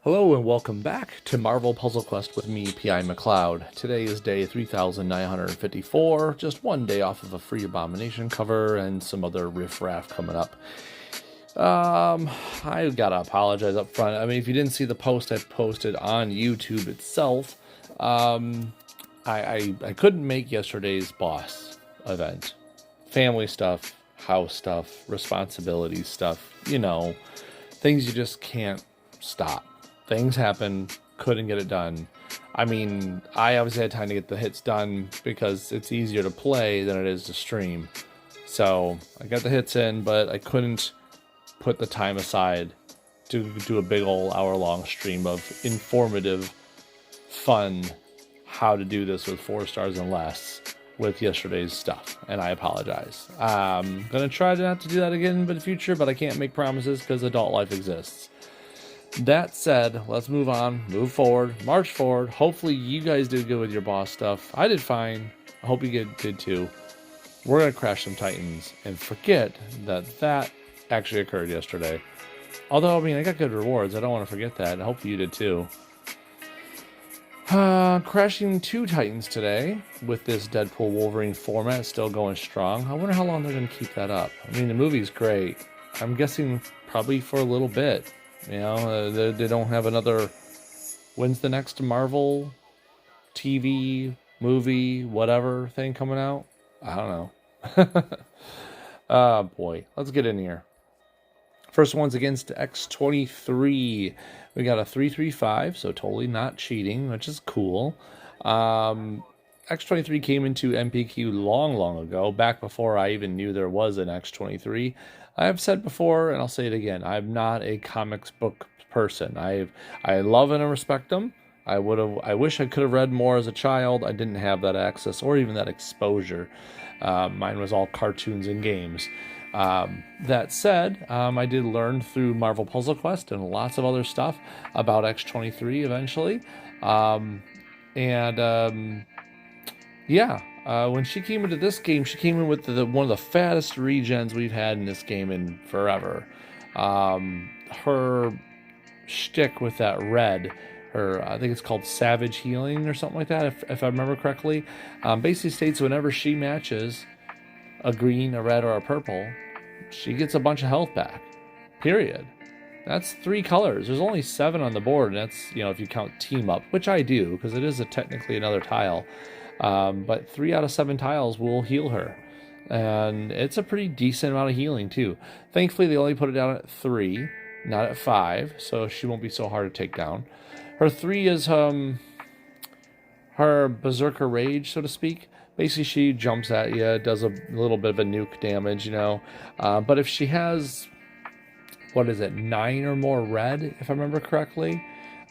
Hello and welcome back to Marvel Puzzle Quest with me, P.I. McLeod. Today is day 3954, just one day off of a free Abomination cover and some other riffraff coming up. I gotta apologize up front. I mean, if you didn't see the post I posted on YouTube itself, I couldn't make yesterday's boss event. Family stuff, house stuff, responsibilities stuff, things you just can't stop. Things happen, couldn't get it done. I mean, I obviously had time to get the hits done because it's easier to play than it is to stream. So I got the hits in, but I couldn't put the time aside to do a big old hour-long stream of informative, fun, how to do this with 4 stars and less with yesterday's stuff, and I apologize. I'm gonna try not to do that again in the future, but I can't make promises because adult life exists. That said, let's move on, move forward, march forward. Hopefully you guys did good with your boss stuff. I did fine. I hope you did too. We're going to crash some Titans and forget that actually occurred yesterday. Although, I mean, I got good rewards. I don't want to forget that. I hope you did too. Crashing 2 Titans today with this Deadpool Wolverine format still going strong. I wonder how long they're going to keep that up. I mean, the movie's great. I'm guessing probably for a little bit. They don't have another. When's the next Marvel TV, movie, whatever thing coming out? I don't know. Oh boy, let's get in here. First one's against X23. We got a 335, so totally not cheating, which is cool. X23 came into MPQ long ago, back before I even knew there was an X23. I've said before, and I'll say it again, I'm not a comics book person. I love and respect them. I wish I could have read more as a child. I didn't have that access or even that exposure. Mine was all cartoons and games. That said, I did learn through Marvel Puzzle Quest and lots of other stuff about X23 eventually. When she came into this game, she came in with one of the fattest regens we've had in this game in forever. Her shtick with that red, I think it's called Savage Healing or something like that, if I remember correctly, basically states whenever she matches a green, a red, or a purple, she gets a bunch of health back. Period. That's 3 colors. There's only 7 on the board, and that's, if you count team up, which I do, because it is technically another tile. But 3 out of 7 tiles will heal her. And it's a pretty decent amount of healing, too. Thankfully, they only put it down at 3, not at 5, so she won't be so hard to take down. Her 3 is her Berserker Rage, so to speak. Basically, she jumps at you, does a little bit of a nuke damage, But if she has, 9 or more red, if I remember correctly,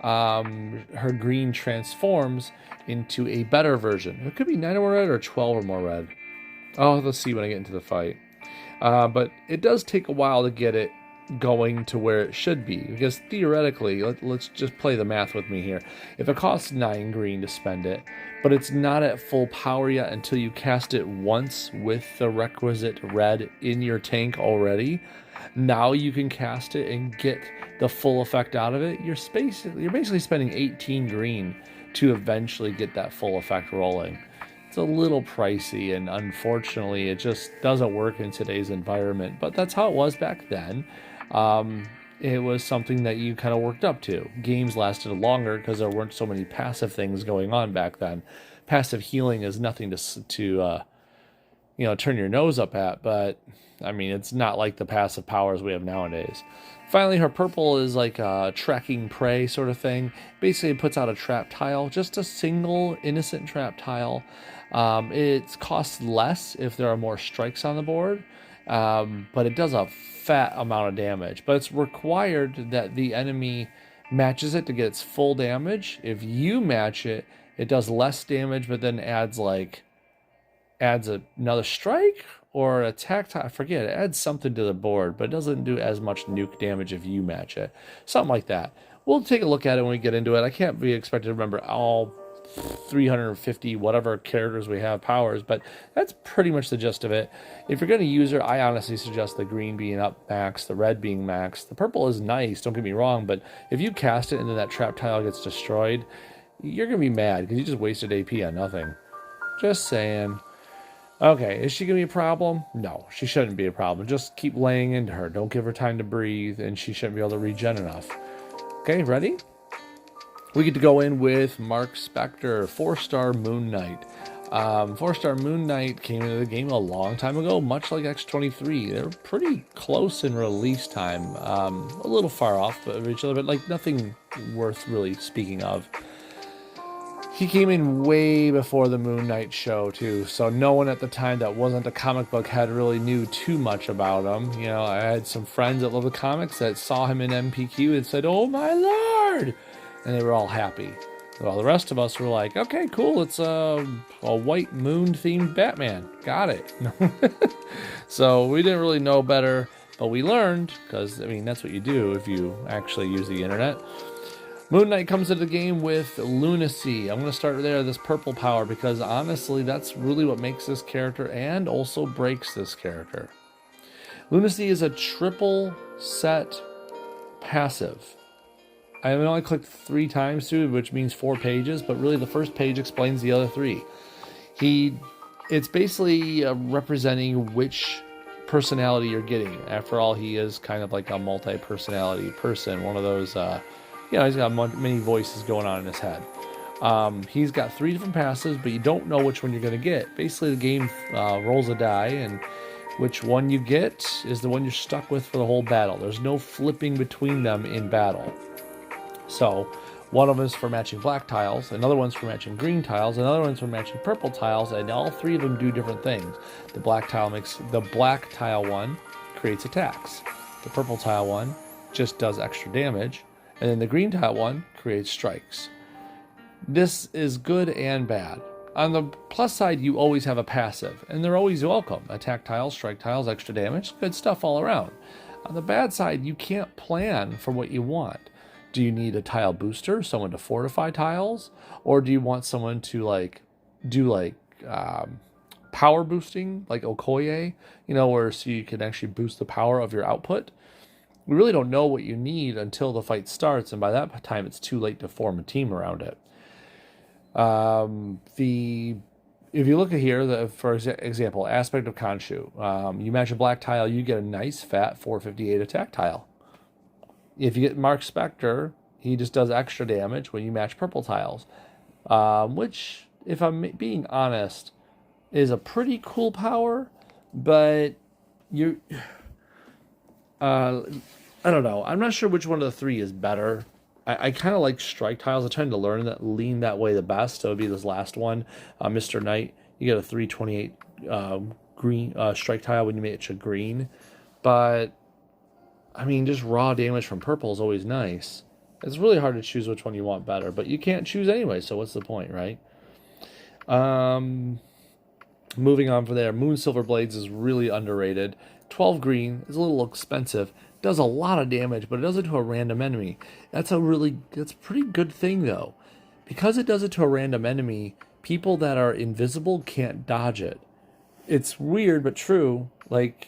her green transforms into a better version. It could be 9 or more red or 12 or more red. Oh, let's see when I get into the fight. But it does take a while to get it going to where it should be, because theoretically, let's just play the math with me here. If it costs 9 green to spend it, but it's not at full power yet until you cast it once with the requisite red in your tank already, now you can cast it and get the full effect out of it. You're basically spending 18 green to eventually get that full effect rolling. It's a little pricey, and unfortunately it just doesn't work in today's environment, but that's how it was back then. It was something that you kind of worked up to. Games lasted longer because there weren't so many passive things going on back then. Passive healing is nothing to turn your nose up at, but I mean, it's not like the passive powers we have nowadays. Finally, her purple is like a tracking prey sort of thing. Basically, it puts out a trap tile, just a single innocent trap tile. It costs less if there are more strikes on the board, but it does a fat amount of damage. But it's required that the enemy matches it to get its full damage. If you match it, it does less damage, but then adds another strike or attack time. I forget, it adds something to the board, but it doesn't do as much nuke damage if you match it. Something like that. We'll take a look at it when we get into it. I can't be expected to remember all 350 whatever characters we have powers, but that's pretty much the gist of it. If you're going to use her, I honestly suggest the green being up max, the red being max. The purple is nice, don't get me wrong, but if you cast it and then that trap tile gets destroyed, you're going to be mad because you just wasted AP on nothing. Just saying. Okay, is she going to be a problem? No, she shouldn't be a problem. Just keep laying into her. Don't give her time to breathe, and she shouldn't be able to regen enough. Okay, ready? We get to go in with Mark Spector, 4-star Moon Knight. 4-star Moon Knight came into the game a long time ago, much like X-23. They're pretty close in release time. A little far off of each other, but like nothing worth really speaking of. He came in way before the Moon Knight show, too, so no one at the time that wasn't a comic book head really knew too much about him. You know, I had some friends that love the comics that saw him in MPQ and said, "Oh my lord!" And they were all happy. While the rest of us were like, "Okay, cool, it's a white moon-themed Batman. Got it." So we didn't really know better, but we learned, because, I mean, that's what you do if you actually use the internet. Moon Knight comes into the game with Lunacy. I'm going to start there, this purple power, because honestly, that's really what makes this character and also breaks this character. Lunacy is a triple set passive. I only clicked 3 times through, which means 4 pages, but really the first page explains the other 3. It's basically representing which personality you're getting. After all, he is kind of like a multi-personality person, one of those... he's got many voices going on in his head. He's got 3 different passives, but you don't know which one you're going to get. Basically, the game rolls a die, and which one you get is the one you're stuck with for the whole battle. There's no flipping between them in battle. So, one of them is for matching black tiles, another one's for matching green tiles, another one's for matching purple tiles, and all 3 of them do different things. The black tile one creates attacks. The purple tile one just does extra damage. And then the green tile one creates strikes. This is good and bad. On the plus side, you always have a passive, and they're always welcome. Attack tiles, strike tiles, extra damage, good stuff all around. On the bad side, you can't plan for what you want. Do you need a tile booster, someone to fortify tiles? Or do you want someone to do power boosting, like Okoye? Where so you can actually boost the power of your output? We really don't know what you need until the fight starts, and by that time it's too late to form a team around it. If you look at here, for example, aspect of Khonshu, you match a black tile, you get a nice fat 458 attack tile. If you get Mark Spector, he just does extra damage when you match purple tiles, which, if I'm being honest, is a pretty cool power, but I don't know. I'm not sure which one of the 3 is better. I kind of like strike tiles. I'm trying to lean that way the best. So it would be this last one, Mr. Knight. You get a 328 green strike tile when you make it green. But, I mean, just raw damage from purple is always nice. It's really hard to choose which one you want better, but you can't choose anyway, so what's the point, right? Moving on from there, Moon Silver Blades is really underrated. 12 green is a little expensive. Does a lot of damage, but it does it to a random enemy. That's a pretty good thing, though. Because it does it to a random enemy, people that are invisible can't dodge it. It's weird, but true. Like,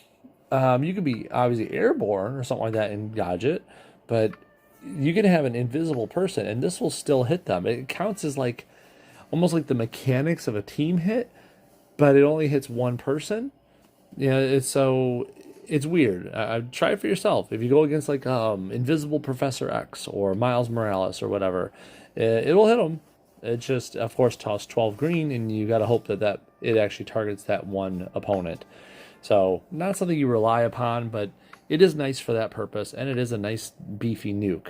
you could be obviously airborne or something like that and dodge it, but you can have an invisible person, and this will still hit them. It counts as almost like the mechanics of a team hit, but it only hits one person. It's weird. Try it for yourself. If you go against Invisible Professor X or Miles Morales or whatever, it will hit them. It just, of course, toss 12 green, and you got to hope that it actually targets that one opponent. So not something you rely upon, but it is nice for that purpose, and it is a nice beefy nuke.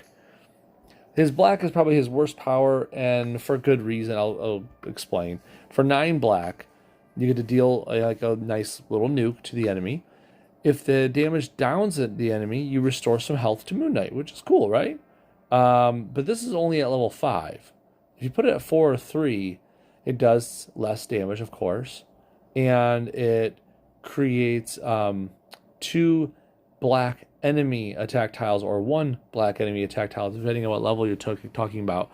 His black is probably his worst power, and for good reason. I'll explain. For 9 black, you get to deal a nice little nuke to the enemy. If the damage downs at the enemy, you restore some health to Moon Knight, which is cool, right? But this is only at level 5. If you put it at 4 or 3, it does less damage, of course, and it creates 2 black enemy attack tiles or 1 black enemy attack tile, depending on what level you're talking about.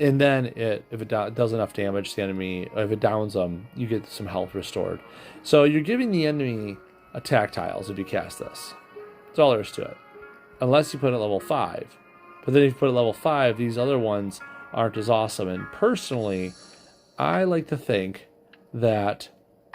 And then if it does enough damage to the enemy, if it downs them, you get some health restored. So you're giving the enemy attack tiles if you cast this. That's all there is to it. Unless you put it at level 5. But then if you put it at level 5, these other ones aren't as awesome. And personally, I like to think that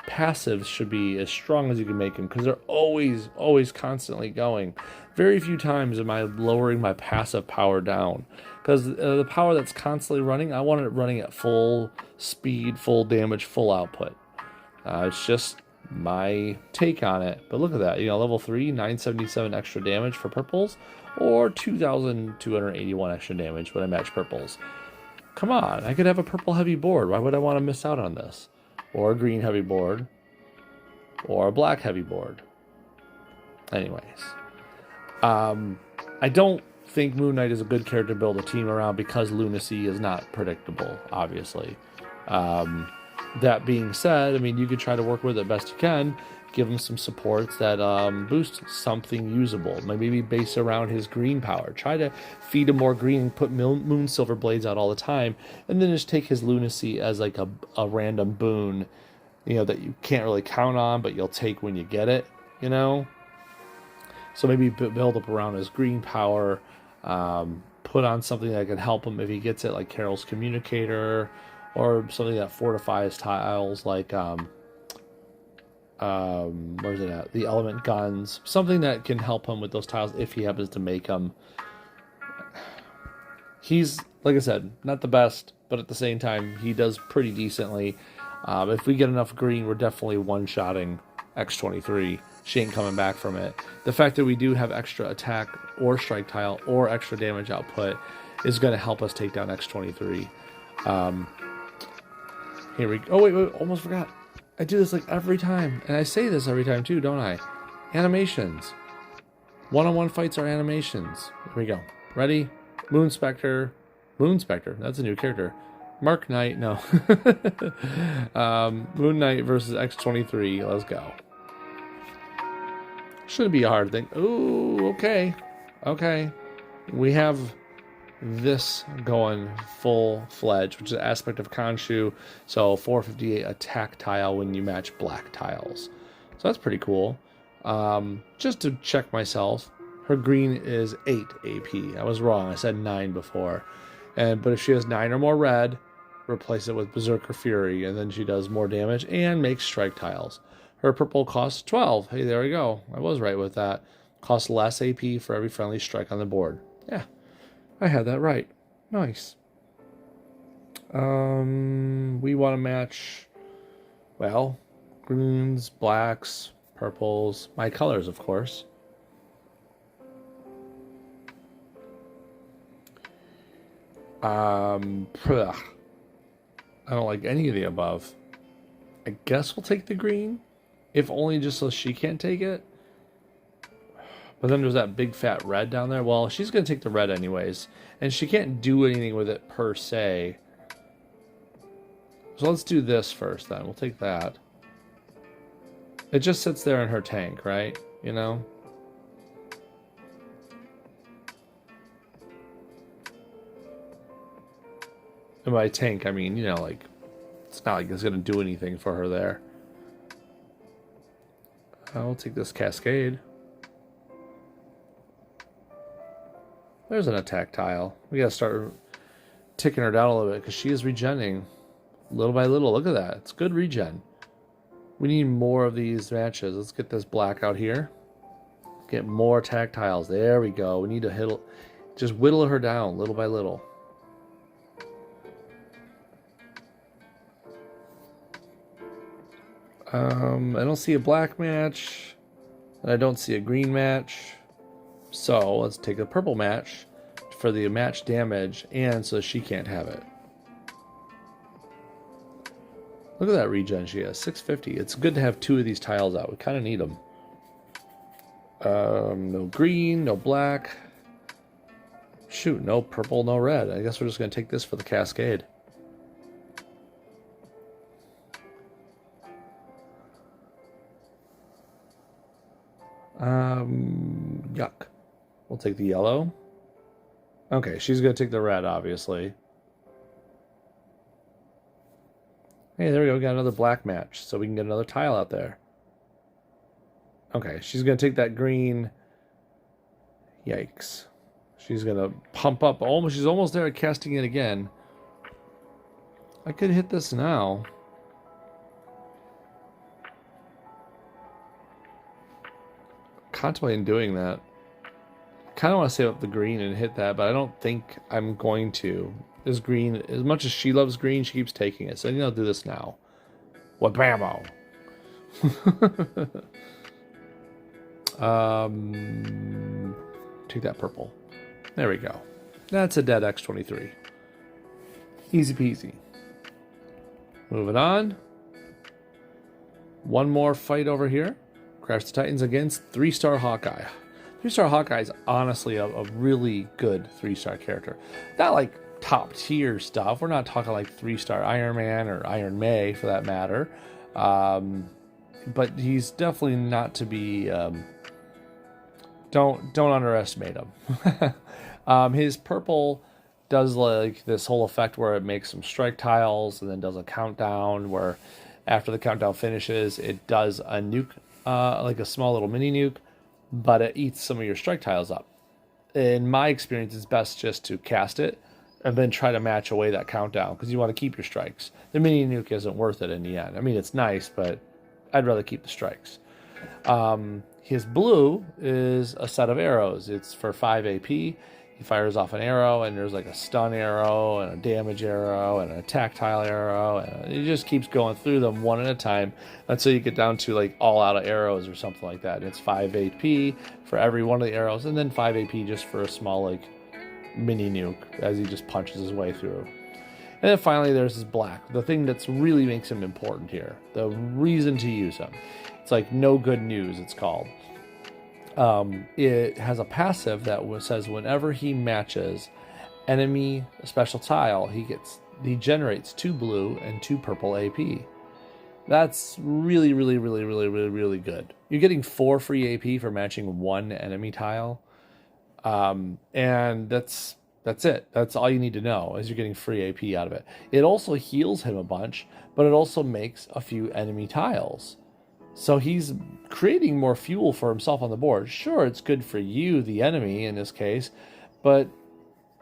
passives should be as strong as you can make them, because they're always constantly going. Very few times am I lowering my passive power down, because the power that's constantly running, I want it running at full speed, full damage, full output. It's just my take on it. But look at that, level 3, 977 extra damage for purples, or 2,281 extra damage when I match purples. Come on, I could have a purple heavy board. Why would I want to miss out on this? Or a green heavy board, or a black heavy board. Anyways, I don't think Moon Knight is a good character to build a team around, because lunacy is not predictable, obviously. That being said, I mean, you could try to work with it best you can, give him some supports that boost something usable. Maybe base around his green power. Try to feed him more green, put moon silver blades out all the time, and then just take his lunacy as like a random boon, that you can't really count on, but you'll take when you get it, So maybe build up around his green power, put on something that can help him if he gets it, like Carol's Communicator, or something that fortifies tiles, like where's it at? The element guns. Something that can help him with those tiles if he happens to make them. He's, like I said, not the best, but at the same time, he does pretty decently. If we get enough green, we're definitely one-shotting X-23. She ain't coming back from it. The fact that we do have extra attack or strike tile or extra damage output is going to help us take down X-23. Here we go. Oh, wait, almost forgot. I do this like every time, and I say this every time too, don't I? Animations. One-on-one fights are animations. Here we go. Ready? Moon Spectre. Moon Spectre. That's a new character. Mark Knight. No. Moon Knight versus X-23. Let's go. Shouldn't be a hard thing. Ooh, okay. Okay. We have this going full-fledged, which is an aspect of Khonshu. So 458 attack tile when you match black tiles. So that's pretty cool. Just to check myself, her green is 8 AP. I was wrong. I said 9 before. But if she has 9 or more red, replace it with Berserker Fury, and then she does more damage and makes strike tiles. Her purple costs 12. Hey, there we go. I was right with that. Costs less AP for every friendly strike on the board. Yeah, I had that right. Nice. We want to match, well, greens, blacks, purples, my colors, of course. I don't like any of the above. I guess we'll take the green, if only just so she can't take it. But then there's that big fat red down there. Well, she's going to take the red anyways, and she can't do anything with it per se. So let's do this first then. We'll take that. It just sits there in her tank, right? You know? And by tank, I mean, you know, like, it's not like it's going to do anything for her there. I'll take this Cascade. There's an attack tile. We got to start ticking her down a little bit because she is regenning little by little. Look at that. It's good regen. We need more of these matches. Let's get this black out here. Get more attack tiles. There we go. We need to just whittle her down little by little. I don't see a black match, and I don't see a green match. So let's take a purple match for the match damage, and so she can't have it. Look at that regen she has, 650. It's good to have 2 of these tiles out. We kind of need them. No green, no black. Shoot, no purple, no red. I guess we're just going to take this for the Cascade. Yuck. We'll take the yellow. Okay, she's going to take the red, obviously. Hey, there we go. We got another black match, so we can get another tile out there. Okay, she's going to take that green. Yikes. She's going to pump up. Almost, she's almost there at casting it again. I could hit this now. Contemplating doing that. Kind of want to save up the green and hit that, but I don't think I'm going to. This green, as much as she loves green, she keeps taking it. So I think I'll do this now. What bammo? Take that purple. There we go. That's a dead X23. Easy peasy. Moving on. One more fight over here. Crash the Titans against 3-star Hawkeye. 3-star Hawkeye is honestly a really good 3-star character. Not like top tier stuff. We're not talking like 3-star Iron Man or Iron May for that matter. But he's definitely not to be. Don't underestimate him. His purple does like this whole effect where it makes some strike tiles and then does a countdown where after the countdown finishes it does a nuke, like a small little mini nuke, but it eats some of your strike tiles up. In my experience, it's best just to cast it and then try to match away that countdown because you want to keep your strikes. The mini nuke isn't worth it in the end. I mean, it's nice, but I'd rather keep the strikes. His blue is a set of arrows. It's for 5 AP. He fires off an arrow, and there's like a stun arrow, and a damage arrow, and an tactile arrow, and it just keeps going through them one at a time until you get down to like all out of arrows or something like that. And it's 5 AP for every one of the arrows, and then 5 AP just for a small like mini nuke as he just punches his way through. And then finally there's his black, the thing that's really makes him important here, the reason to use him. It's like no good news, it's called. It has a passive that says whenever he matches enemy special tile, he generates 2 blue and 2 purple AP. That's really, really, really, really, really, really good. You're getting 4 free AP for matching 1 enemy tile. And that's it. That's all you need to know is you're getting free AP out of it. It also heals him a bunch, but it also makes a few enemy tiles. So he's creating more fuel for himself on the board. Sure, it's good for you, the enemy in this case, but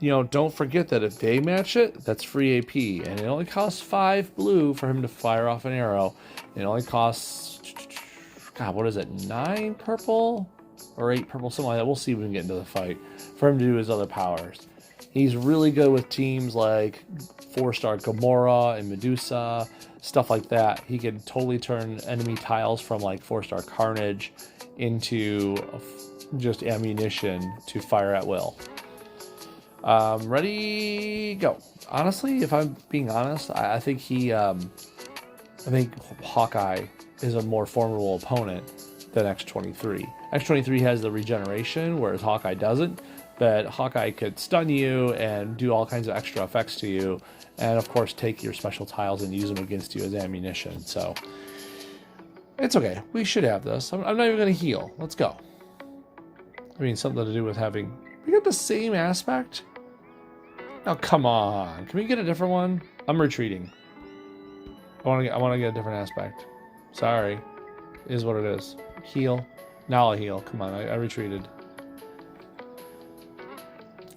don't forget that if they match it, that's free AP, and it only costs 5 blue for him to fire off an arrow. It only costs, God, what is it, 9 purple or 8 purple, something like that. We'll see when we get into the fight for him to do his other powers. He's really good with teams like 4-star Gamora and Medusa, stuff like that. He can totally turn enemy tiles from like 4-star Carnage into just ammunition to fire at will. Ready, go. Honestly, if I'm being honest, I think Hawkeye is a more formidable opponent than X23. X23 has the regeneration, whereas Hawkeye doesn't. But Hawkeye could stun you and do all kinds of extra effects to you, and of course take your special tiles and use them against you as ammunition. So it's okay. We should have this. I'm not even going to heal. Let's go. I mean, something to do with having... We got the same aspect? Oh, come on. Can we get a different one? I'm retreating. I want to get a different aspect. Sorry. It is what it is. Heal. Now I'll heal. Come on. I retreated.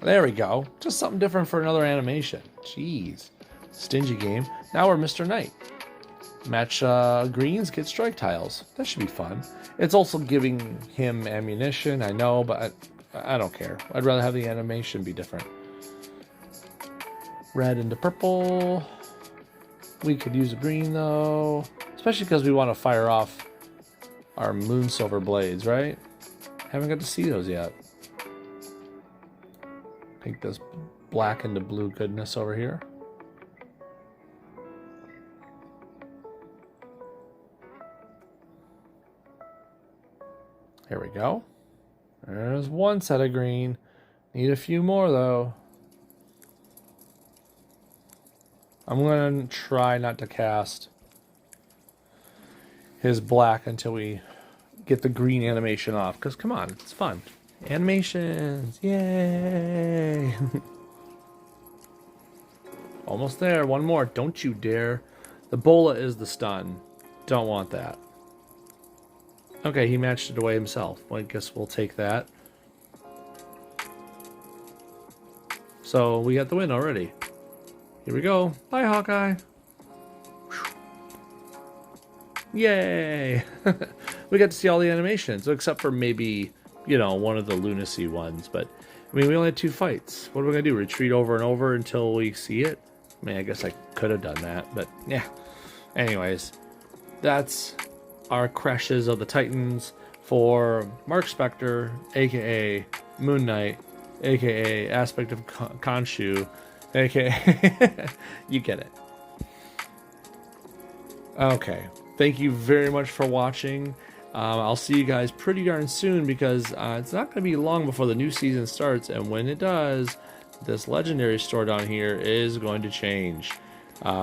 There we go. Just something different for another animation. Jeez. Stingy game. Now we're Mr. Knight. Match greens, get strike tiles. That should be fun. It's also giving him ammunition, I know, but I don't care. I'd rather have the animation be different. Red into purple. We could use a green, though. Especially because we want to fire off our moon silver blades, right? Haven't got to see those yet. Take this black into blue goodness over here. Here we go. There's one set of green. Need a few more though. I'm going to try not to cast his black until we get the green animation off. Because come on, it's fun. Animations! Yay! Almost there. One more. Don't you dare The Bola is the stun. Don't want that. Okay, he matched it away himself. Well, I guess we'll take that. So we got the win already. Here we go. Bye, Hawkeye. Yay! We got to see all the animations, except for maybe, you know, one of the lunacy ones. But, I mean, we only had 2 fights. What are we going to do? Retreat over and over until we see it? I mean, I guess I could have done that, but yeah. Anyways, that's our crashes of the Titans for Mark Spector, aka Moon Knight, aka Aspect of Khonshu, aka you get it. Okay, thank you very much for watching. I'll see you guys pretty darn soon because it's not going to be long before the new season starts, and when it does, this legendary store down here is going to change.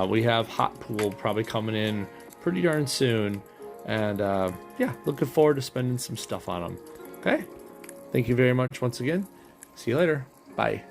We have Hot Pool probably coming in pretty darn soon, and yeah, looking forward to spending some stuff on them. Okay, thank you very much once again. See you later. Bye.